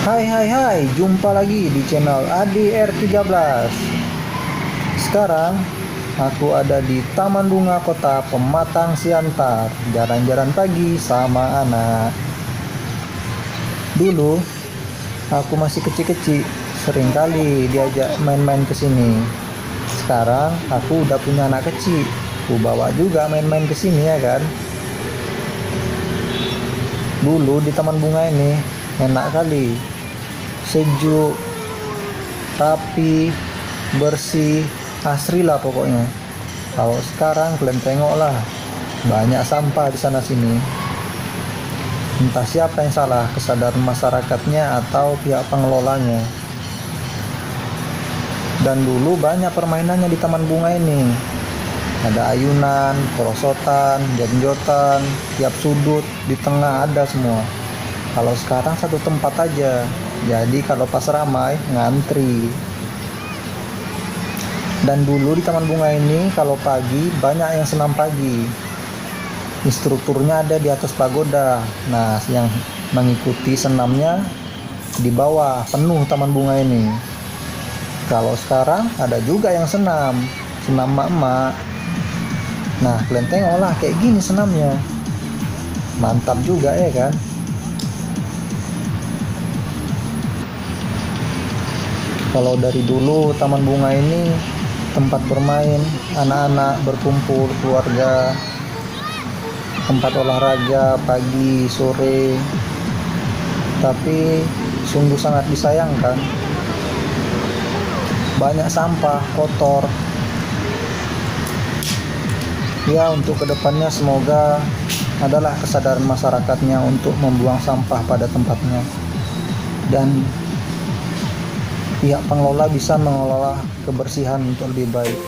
Hai, jumpa lagi di channel ADR13. Sekarang aku ada di Taman Bunga Kota Pematang Siantar, jalan-jalan pagi sama anak. Dulu aku masih kecil-kecil, sering kali diajak main-main ke sini. Sekarang aku udah punya anak kecil, aku bawa juga main-main ke sini ya kan. Dulu di Taman Bunga ini enak kali, sejuk, rapi, bersih, asri lah pokoknya. Kalau sekarang kalian tengoklah, banyak sampah di sana sini. Entah siapa yang salah, kesadaran masyarakatnya atau pihak pengelolanya. Dan dulu banyak permainannya di Taman Bunga ini. Ada ayunan, perosotan, jam-jotan, tiap sudut, di tengah ada semua. Kalau sekarang satu tempat aja, jadi kalau pas ramai ngantri. Dan dulu di Taman Bunga ini kalau pagi banyak yang senam pagi. Instrukturnya ada di atas pagoda. Nah, yang mengikuti senamnya di bawah penuh Taman Bunga ini. Kalau sekarang ada juga yang senam mak-mak. Nah, kalian tengoklah kayak gini senamnya. Mantap juga ya kan? Kalau dari dulu Taman Bunga ini tempat bermain, anak-anak berkumpul, keluarga, tempat olahraga pagi, sore. Tapi sungguh sangat disayangkan, banyak sampah, kotor. Ya, untuk kedepannya semoga adalah kesadaran masyarakatnya untuk membuang sampah pada tempatnya. Dan pihak pengelola bisa mengelola kebersihan untuk lebih baik.